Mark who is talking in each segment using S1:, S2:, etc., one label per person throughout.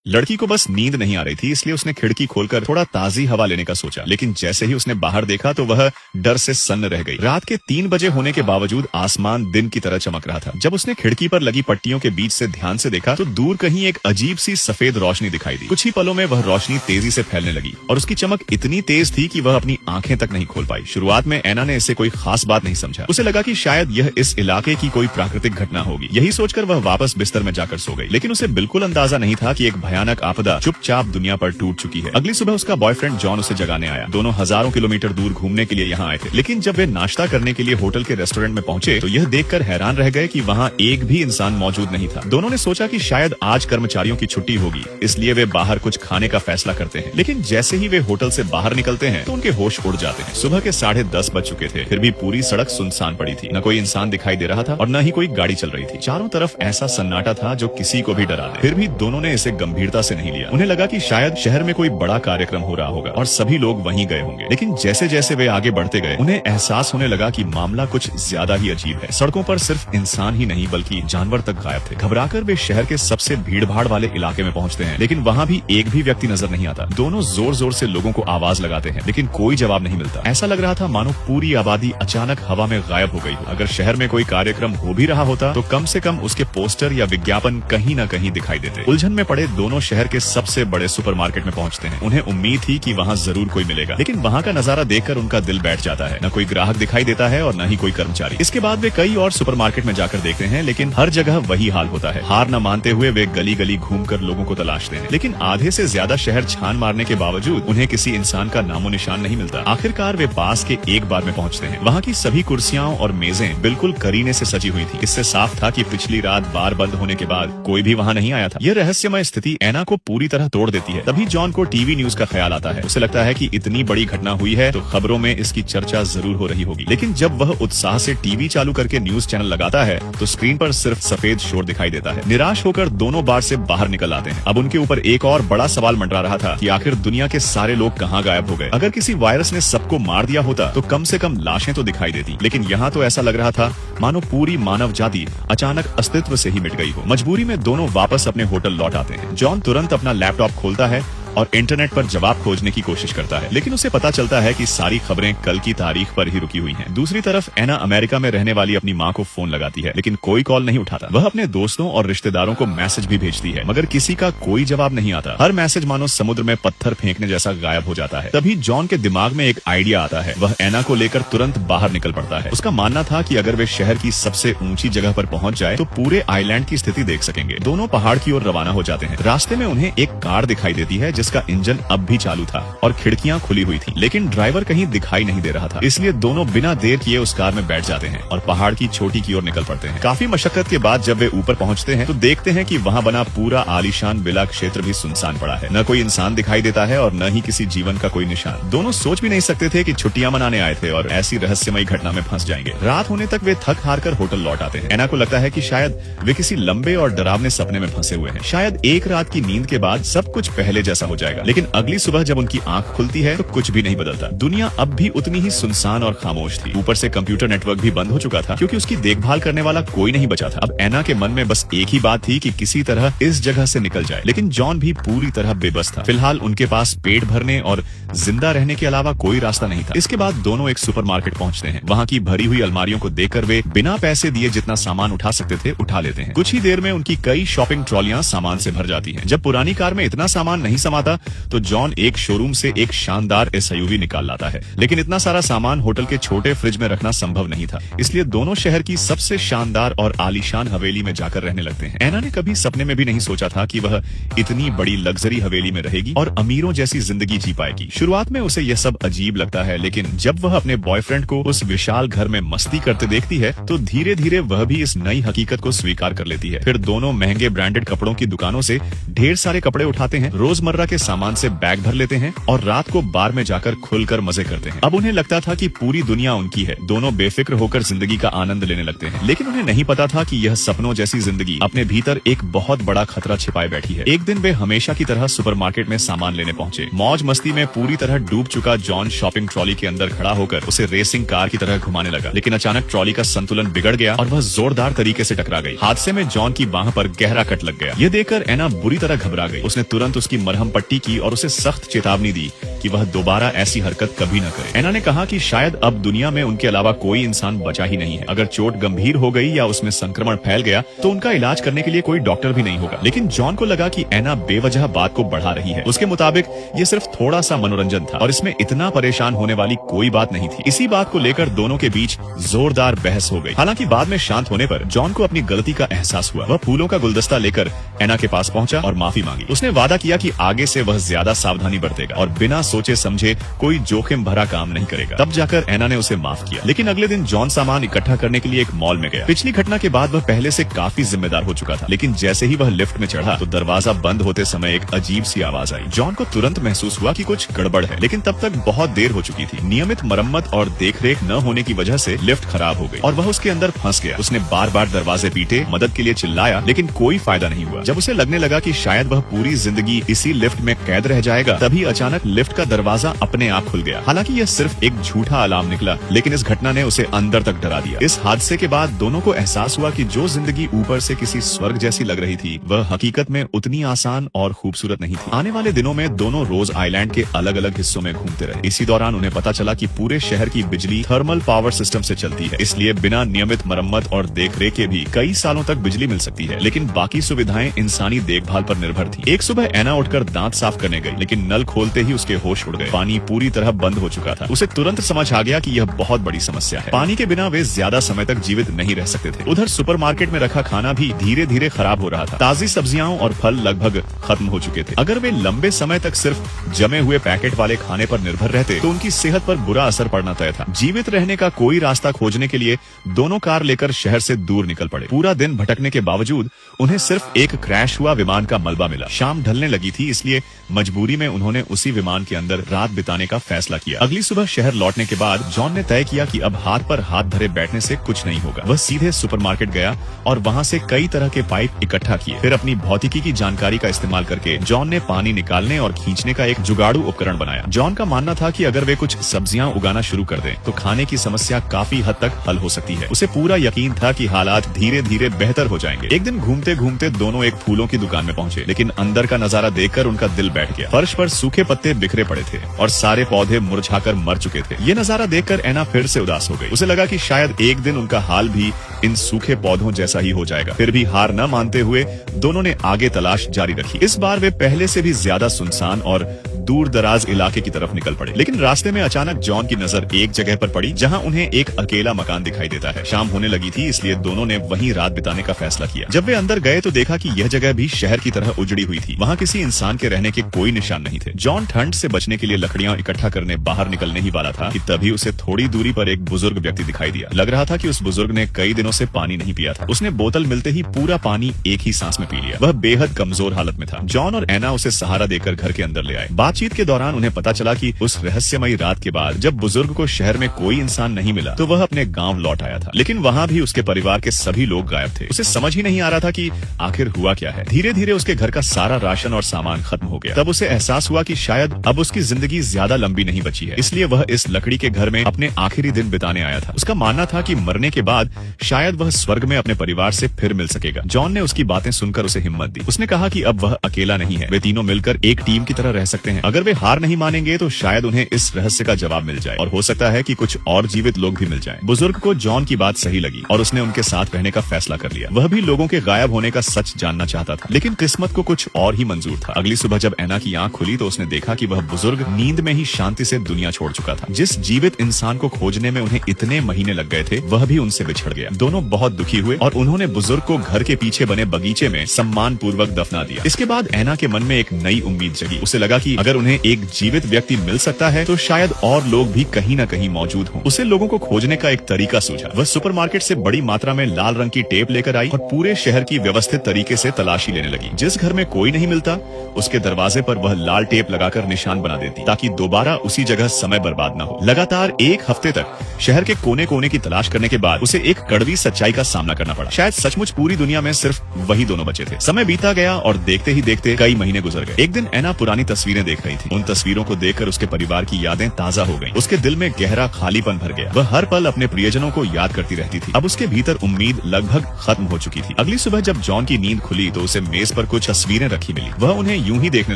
S1: लड़की को बस नींद नहीं आ रही थी, इसलिए उसने खिड़की खोलकर थोड़ा ताजी हवा लेने का सोचा, लेकिन जैसे ही उसने बाहर देखा तो वह डर से सन्न रह गई। रात के 3 बजे होने के बावजूद आसमान दिन की तरह चमक रहा था। जब उसने खिड़की पर लगी पट्टियों के बीच से ध्यान से देखा तो दूर कहीं एक अजीब सी सफेद रोशनी दिखाई दी। कुछ ही पलों में वह रोशनी तेजी से फैलने लगी और उसकी चमक इतनी तेज थी कि वह अपनी आंखें तक नहीं खोल पाई। शुरुआत में एना ने इसे कोई खास बात नहीं समझा। उसे लगा कि शायद यह इस इलाके की कोई प्राकृतिक घटना होगी। यही सोचकर वह वापस बिस्तर में जाकर सो गई, लेकिन उसे बिल्कुल अंदाजा नहीं था कि एक भयानक आपदा चुपचाप दुनिया पर टूट चुकी है। अगली सुबह उसका बॉयफ्रेंड जॉन उसे जगाने आया। दोनों हजारों किलोमीटर दूर घूमने के लिए यहाँ आए थे, लेकिन जब वे नाश्ता करने के लिए होटल के रेस्टोरेंट में पहुंचे तो यह देखकर हैरान रह गए कि वहाँ एक भी इंसान मौजूद नहीं था। दोनों ने सोचा कि शायद आज कर्मचारियों की छुट्टी होगी, इसलिए वे बाहर कुछ खाने का फैसला करते हैं। लेकिन जैसे ही वे होटल से बाहर निकलते हैं तो उनके होश उड़ जाते हैं। सुबह के 10:30 बज चुके थे, फिर भी पूरी सड़क सुनसान पड़ी थी। न कोई इंसान दिखाई दे रहा था और न ही कोई गाड़ी चल रही थी। चारों तरफ ऐसा सन्नाटा था जो किसी को भी डरा दे। फिर भी दोनों ने इसे गंभीरता से नहीं लिया। उन्हें लगा कि शायद शहर में कोई बड़ा कार्यक्रम हो रहा होगा और सभी लोग वहीं गए होंगे। लेकिन जैसे जैसे वे आगे बढ़ते गए उन्हें एहसास होने लगा कि मामला कुछ ज्यादा ही अजीब है। सड़कों पर सिर्फ इंसान ही नहीं बल्कि जानवर तक गायब थे। घबराकर वे शहर के सबसे भीड़-भाड़ वाले इलाके में पहुंचते हैं, लेकिन वहाँ भी एक भी व्यक्ति नजर नहीं आता। दोनों जोर जोर से लोगों को आवाज लगाते हैं, लेकिन कोई जवाब नहीं मिलता। ऐसा लग रहा था मानो पूरी आबादी अचानक हवा में गायब हो गई हो। अगर शहर में कोई कार्यक्रम हो भी रहा होता तो कम से कम उसके पोस्टर या विज्ञापन कहीं न कहीं दिखाई देते। उलझन में पड़े दोनों शहर के सबसे बड़े सुपरमार्केट में पहुंचते हैं। उन्हें उम्मीद थी कि वहाँ जरूर कोई मिलेगा, लेकिन वहाँ का नजारा देखकर उनका दिल बैठ जाता है। न कोई ग्राहक दिखाई देता है और न ही कोई कर्मचारी। इसके बाद वे कई और सुपरमार्केट में जाकर देखते हैं, लेकिन हर जगह वही हाल होता है। हार न मानते हुए वे गली गली घूमकर लोगों को तलाशते हैं, लेकिन आधे से ज्यादा शहर छान मारने के बावजूद उन्हें किसी इंसान का नामो निशान नहीं मिलता। आखिरकार वे पास के एक बार में पहुंचते हैं। वहाँ की सभी कुर्सियां और मेजें बिल्कुल करीने से सजी हुई थी। इससे साफ था कि पिछली रात बार बंद होने के बाद कोई भी वहाँ नहीं आया था। यह रहस्यमय स्थिति एना को पूरी तरह तोड़ देती है। तभी जॉन को टीवी न्यूज का ख्याल आता है। उसे लगता है कि इतनी बड़ी घटना हुई है तो खबरों में इसकी चर्चा जरूर हो रही होगी। लेकिन जब वह उत्साह से टीवी चालू करके न्यूज चैनल लगाता है तो स्क्रीन पर सिर्फ सफेद शोर दिखाई देता है। निराश होकर दोनों बार से बाहर निकल आते हैं। अब उनके ऊपर एक और बड़ा सवाल मंडरा रहा था कि आखिर दुनिया के सारे लोग कहाँ गायब हो गए। अगर किसी वायरस ने सबको मार दिया होता तो कम से कम लाशें तो दिखाई देती, लेकिन यहाँ तो ऐसा लग रहा था मानो पूरी मानव जाति अचानक अस्तित्व से ही मिट गई हो। मजबूरी में दोनों वापस अपने होटल लौट आते हैं। जॉन तुरंत अपना लैपटॉप खोलता है और इंटरनेट पर जवाब खोजने की कोशिश करता है, लेकिन उसे पता चलता है कि सारी खबरें कल की तारीख पर ही रुकी हुई हैं। दूसरी तरफ एना अमेरिका में रहने वाली अपनी माँ को फोन लगाती है, लेकिन कोई कॉल नहीं उठाता। वह अपने दोस्तों और रिश्तेदारों को मैसेज भी भेजती है, मगर किसी का कोई जवाब नहीं आता। हर मैसेज मानो समुद्र में पत्थर फेंकने जैसा गायब हो जाता है। तभी जॉन के दिमाग में एक आइडिया आता है। वह एना को लेकर तुरंत बाहर निकल पड़ता है। उसका मानना था कि अगर वे शहर की सबसे ऊंची जगह पर पहुंच जाए तो पूरे आइलैंड की स्थिति देख सकेंगे। दोनों पहाड़ की ओर रवाना हो जाते हैं। रास्ते में उन्हें एक कार दिखाई देती है जिसका इंजन अब भी चालू था और खिड़कियां खुली हुई थी, लेकिन ड्राइवर कहीं दिखाई नहीं दे रहा था। इसलिए दोनों बिना देर किए उस कार में बैठ जाते हैं और पहाड़ की चोटी की ओर निकल पड़ते हैं। काफी मशक्कत के बाद जब वे ऊपर पहुंचते हैं तो देखते हैं कि वहां बना पूरा आलीशान विला क्षेत्र भी सुनसान पड़ा है। न कोई इंसान दिखाई देता है और न ही किसी जीवन का कोई निशान। दोनों सोच भी नहीं सकते थे कि छुट्टियां मनाने आए थे और ऐसी रहस्यमयी घटना में फंस जाएंगे। रात होने तक वे थक हार कर होटल लौट आते हैं। एना को लगता है कि शायद वे किसी लंबे और डरावने सपने में फंसे हुए हैं। शायद एक रात की नींद के बाद सब कुछ पहले जैसा हो जाएगा, लेकिन अगली सुबह जब उनकी आंख खुलती है तो कुछ भी नहीं बदलता। दुनिया अब भी उतनी ही सुनसान और खामोश थी। ऊपर से कंप्यूटर नेटवर्क भी बंद हो चुका था क्योंकि उसकी देखभाल करने वाला कोई नहीं बचा था। अब एना के मन में बस एक ही बात थी कि किसी तरह इस जगह से निकल जाए, लेकिन जॉन भी पूरी तरह बेबस था। फिलहाल उनके पास पेट भरने और जिंदा रहने के अलावा कोई रास्ता नहीं था। इसके बाद दोनों एक सुपरमार्केट पहुंचते हैं। वहां की भरी हुई अलमारियों को देखकर वे बिना पैसे दिए जितना सामान उठा सकते थे उठा लेते हैं। कुछ ही देर में उनकी कई शॉपिंग ट्रॉलियां सामान से भर जाती हैं। जब पुरानी कार में इतना सामान नहीं समाता तो जॉन एक शोरूम से एक शानदार एसयूवी निकाल लाता है, लेकिन इतना सारा सामान होटल के छोटे फ्रिज में रखना संभव नहीं था। इसलिए दोनों शहर की सबसे शानदार और आलीशान हवेली में जाकर रहने लगते हैं। एना ने कभी सपने में भी नहीं सोचा था कि वह इतनी बड़ी लग्जरी हवेली में रहेगी और अमीरों जैसी जिंदगी जी पाएगी। शुरुआत में उसे यह सब अजीब लगता है, लेकिन जब वह अपने बॉयफ्रेंड को उस विशाल घर में मस्ती करते देखती है तो धीरे धीरे वह भी इस नई हकीकत को स्वीकार कर लेती है। फिर दोनों महंगे ब्रांडेड कपड़ों की दुकानों से ढेर सारे कपड़े उठाते हैं, रोजमर्रा के सामान से बैग भर लेते हैं और रात को बार में जाकर खुलकर मजे करते हैं। अब उन्हें लगता था कि पूरी दुनिया उनकी है। दोनों बेफिक्र होकर जिंदगी का आनंद लेने लगते हैं, लेकिन उन्हें नहीं पता था कि यह सपनों जैसी जिंदगी अपने भीतर एक बहुत बड़ा खतरा छिपाए बैठी है। एक दिन वे हमेशा की तरह सुपरमार्केट में सामान लेने पहुंचे। मौज मस्ती में पूरी तरह डूब चुका जॉन शॉपिंग ट्रॉली के अंदर खड़ा होकर उसे रेसिंग कार की तरह घुमाने लगा, लेकिन अचानक ट्रॉली का संतुलन बिगड़ गया और वह जोरदार तरीके से टकरा गई। हादसे में जॉन की बांह पर गहरा कट लग गया। यह देखकर एना बुरी तरह घबरा गई। उसने तुरंत उसकी मरहम पट्टी की और उसे सख्त चेतावनी दी कि वह दोबारा ऐसी हरकत कभी न करे। एना ने कहा कि शायद अब दुनिया में उनके अलावा कोई इंसान बचा ही नहीं है। अगर चोट गंभीर हो गई या उसमें संक्रमण फैल गया तो उनका इलाज करने के लिए कोई डॉक्टर भी नहीं होगा। लेकिन जॉन को लगा कि एना बेवजह बात को बढ़ा रही है। उसके मुताबिक ये सिर्फ थोड़ा सा मनोरंजन था और इसमें इतना परेशान होने वाली कोई बात नहीं थी। इसी बात को लेकर दोनों के बीच जोरदार बहस हो गई। हालांकि बाद में शांत होने पर जॉन को अपनी गलती का एहसास हुआ। वह फूलों का गुलदस्ता लेकर एना के पास पहुंचा और माफी मांगी। उसने वादा किया कि आगे से वह ज्यादा सावधानी बरतेगा और बिना सोचे समझे कोई जोखिम भरा काम नहीं करेगा। तब जाकर एना ने उसे माफ किया। लेकिन अगले दिन जॉन सामान इकट्ठा करने के लिए एक मॉल में गया। पिछली घटना के बाद वह पहले से काफी जिम्मेदार हो चुका था, लेकिन जैसे ही वह लिफ्ट में चढ़ा तो दरवाजा बंद होते समय एक अजीब सी आवाज आई। जॉन को तुरंत महसूस हुआ कि कुछ गड़बड़ है, लेकिन तब तक बहुत देर हो चुकी थी। नियमित मरम्मत और देखरेख न होने की वजह से लिफ्ट खराब हो गई और वह उसके अंदर फंस गया। उसने बार बार दरवाजे पीटे, मदद के लिए चिल्लाया, लेकिन कोई फायदा नहीं हुआ। जब उसे लगने लगा कि शायद वह पूरी जिंदगी इसी लिफ्ट में कैद रह जाएगा, तभी अचानक लिफ्ट का दरवाजा अपने आप खुल गया। हालांकि यह सिर्फ एक झूठा अलार्म निकला, लेकिन इस घटना ने उसे अंदर तक डरा दिया। इस हादसे के बाद दोनों को एहसास हुआ कि जो जिंदगी ऊपर से किसी स्वर्ग जैसी लग रही थी, वह हकीकत में उतनी आसान और खूबसूरत नहीं थी। आने वाले दिनों में दोनों रोज आइलैंड के अलग अलग हिस्सों में घूमते रहे। इसी दौरान उन्हें पता चला कि पूरे शहर की बिजली थर्मल पावर सिस्टम से चलती है, इसलिए बिना नियमित मरम्मत और देखरेख के भी कई सालों तक बिजली मिल सकती है। लेकिन बाकी सुविधाएं इंसानी देखभाल पर निर्भर थी। एक सुबह एना उठकर दांत साफ करने गई, लेकिन नल खोलते ही उसके होश उड़ गए। पानी पूरी तरह बंद हो चुका था। उसे तुरंत समझ आ गया कि यह बहुत बड़ी समस्या है। पानी के बिना वे ज्यादा समय तक जीवित नहीं रह सकते थे। उधर सुपरमार्केट में रखा खाना भी धीरे धीरे खराब हो रहा था। ताजी सब्जियां और फल लगभग खत्म हो चुके थे। अगर वे लंबे समय तक सिर्फ जमे हुए पैकेट वाले खाने पर निर्भर रहते तो उनकी सेहत पर बुरा असर पड़ना तय था। जीवित रहने का कोई रास्ता खोजने के लिए दोनों कार लेकर शहर से दूर निकल पड़े। पूरा दिन भटकने के बावजूद उन्हें सिर्फ एक क्रैश हुआ विमान का मलबा मिला। शाम ढलने लगी थी, इसलिए मजबूरी में उन्होंने उसी विमान के अंदर रात बिताने का फैसला किया। अगली सुबह शहर लौटने के बाद जॉन ने तय किया कि अब हाथ पर हाथ धरे बैठने से कुछ नहीं होगा। वह सीधे सुपरमार्केट गया और वहां से कई तरह के पाइप इकट्ठा किए। फिर अपनी भौतिकी की जानकारी का इस्तेमाल करके जॉन ने पानी निकालने और खींचने का एक जुगाड़ू उपकरण बनाया। जॉन का मानना था कि अगर वे कुछ सब्जियां उगाना शुरू कर दें तो खाने की समस्या काफी हद तक हल हो सकती है। उसे पूरा यकीन था कि हालात धीरे धीरे बेहतर हो जाएंगे। एक दिन घूमते घूमते दोनों एक फूलों की दुकान में पहुंचे, लेकिन अंदर का नजारा देखकर उनका दिल बैठ गया। फर्श पर सूखे पत्ते बिखरे पड़े थे और सारे पौधे मुरझाकर मर चुके थे। ये नजारा देखकर एना फिर से उदास हो गई। उसे लगा कि शायद एक दिन उनका हाल भी इन सूखे पौधों जैसा ही हो जाएगा। फिर भी हार न मानते हुए दोनों ने आगे तलाश जारी रखी। इस बार वे पहले से भी ज्यादा सुनसान और दूर दराज इलाके की तरफ निकल पड़े। लेकिन रास्ते में अचानक जॉन की नजर एक जगह पर पड़ी जहां उन्हें एक अकेला मकान दिखाई देता है। शाम होने लगी थी, इसलिए दोनों ने वहीं रात बिताने का फैसला किया। जब वे अंदर गए तो देखा कि यह जगह भी शहर की तरह उजड़ी हुई थी। वहां किसी इंसान के रहने के कोई निशान नहीं थे। जॉन ठंड से बचने के लिए लकड़ियां इकट्ठा करने बाहर निकलने ही वाला था कि तभी उसे थोड़ी दूरी पर एक बुजुर्ग व्यक्ति दिखाई दिया। लग रहा था कि उस बुजुर्ग ने कई दिनों से पानी नहीं पिया था। उसने बोतल मिलते ही पूरा पानी एक ही सांस में पी लिया। वह बेहद कमजोर हालत में था। जॉन और एना उसे सहारा देकर घर के अंदर ले आए। बातचीत के दौरान उन्हें पता चला कि उस रहस्यमयी रात के बाद जब बुजुर्ग को शहर में कोई इंसान नहीं मिला तो वह अपने गांव लौट आया था। लेकिन वहां भी उसके परिवार के सभी लोग गायब थे। उसे समझ ही नहीं आ रहा था कि आखिर हुआ क्या है। धीरे धीरे उसके घर का सारा राशन और सामान खत्म हो गया। तब उसे एहसास हुआ कि शायद अब उसकी जिंदगी ज्यादा लंबी नहीं बची है, इसलिए वह इस लकड़ी के घर में अपने आखिरी दिन बिताने आया था। उसका मानना था कि मरने के बाद शायद वह स्वर्ग में अपने परिवार से फिर मिल सकेगा। जॉन ने उसकी बातें सुनकर उसे हिम्मत दी। उसने कहा कि अब वह अकेला नहीं है, वे तीनों मिलकर एक टीम की तरह रह सकते हैं। अगर वे हार नहीं मानेंगे तो शायद उन्हें इस रहस्य का जवाब मिल जाए और हो सकता है कि कुछ और जीवित लोग भी मिल जाएं। बुजुर्ग को जॉन की बात सही लगी और उसने उनके साथ रहने का फैसला कर लिया। वह भी लोगों के गायब होने का सच जानना चाहता था, लेकिन किस्मत को कुछ और ही मंजूर था। अगली सुबह जब एना की आंख खुली तो उसने देखा कि वह बुजुर्ग नींद में ही शांति से दुनिया छोड़ चुका था। जिस जीवित इंसान को खोजने में उन्हें इतने महीने लग गए थे, वह भी उनसे बिछड़ गया। दोनों बहुत दुखी हुए और उन्होंने बुजुर्ग को घर के पीछे बने बगीचे में सम्मान पूर्वक दफना दिया। इसके बाद एना के मन में एक नई उम्मीद जगी। उसे लगा कि अगर उन्हें एक जीवित व्यक्ति मिल सकता है तो शायद और लोग भी कहीं न कहीं मौजूद हों। उसे लोगों को खोजने का एक तरीका सूझा। वह सुपरमार्केट से बड़ी मात्रा में लाल रंग की टेप लेकर आई और पूरे शहर की व्यवस्थित तरीके से तलाशी लेने लगी। जिस घर में कोई नहीं मिलता उसके दरवाजे पर वह लाल टेप लगाकर निशान प्लान बना देती ताकि दोबारा उसी जगह समय बर्बाद न हो। लगातार एक हफ्ते तक शहर के कोने कोने की तलाश करने के बाद उसे एक कड़वी सच्चाई का सामना करना पड़ा। शायद सचमुच पूरी दुनिया में सिर्फ वही दोनों बचे थे। समय बीता गया और देखते ही देखते कई महीने गुजर गए। एक दिन एना पुरानी तस्वीरें देख रही थी। उन तस्वीरों को देखकर उसके परिवार की यादें ताजा हो गईं। उसके दिल में गहरा खालीपन भर गया। वह हर पल अपने प्रियजनों को याद करती रहती थी। अब उसके भीतर उम्मीद लगभग खत्म हो चुकी थी। अगली सुबह जब जॉन की नींद खुली तो उसे मेज पर कुछ तस्वीरें रखी मिली। वह उन्हें यूं ही देखने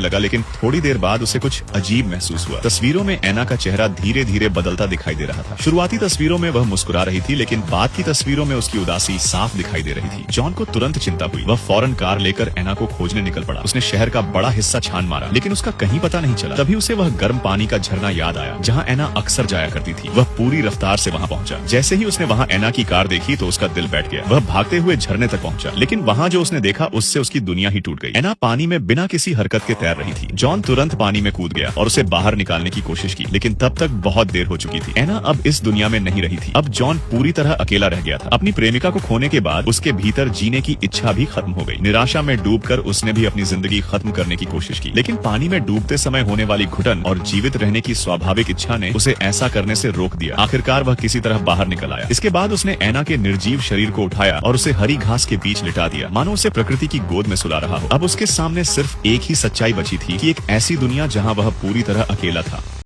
S1: लगा, लेकिन थोड़ी देर बाद उसे कुछ अजीब महसूस हुआ। तस्वीरों में एना का चेहरा धीरे धीरे बदलता दिखाई दे रहा था। शुरुआती तस्वीरों में वह मुस्कुरा रही थी, लेकिन बाद की तस्वीरों में उसकी उदासी साफ दिखाई दे रही थी। जॉन को तुरंत चिंता हुई। वह फौरन कार लेकर एना को खोजने निकल पड़ा। उसने शहर का बड़ा हिस्सा छान मारा, लेकिन उसका कहीं पता नहीं चला। तभी उसे वह गर्म पानी का झरना याद आया, जहाँ एना अक्सर जाया करती थी। वह पूरी रफ्तार से वहाँ पहुंचा। जैसे ही उसने वहाँ एना की कार देखी तो उसका दिल बैठ गया। वह भागते हुए झरने तक पहुंचा, लेकिन वहाँ जो उसने देखा उससे उसकी दुनिया ही टूट गई। एना पानी में बिना किसी हरकत के तैर रही थी। जॉन तुरंत पानी में कूद गया और उसे बाहर निकालने की कोशिश की, लेकिन तब तक बहुत देर हो चुकी थी। एना अब इस दुनिया में नहीं रही थी। अब जॉन पूरी तरह अकेला रह गया था। अपनी प्रेमिका को खोने के बाद उसके भीतर जीने की इच्छा भी खत्म हो गई। निराशा में डूबकर उसने भी अपनी जिंदगी खत्म करने की कोशिश की, लेकिन पानी में डूबते समय होने वाली घुटन और जीवित रहने की स्वाभाविक इच्छा ने उसे ऐसा करने से रोक दिया। आखिरकार वह किसी तरह बाहर निकल आया। इसके बाद उसने एना के निर्जीव शरीर को उठाया और उसे हरी घास के बीच लिटा दिया, मानो उसे प्रकृति की गोद में सुला रहा हो। अब उसके सामने सिर्फ एक ही सच्चाई बची थी कि एक ऐसी दुनिया जहाँ वह पूरी तरह अकेला था।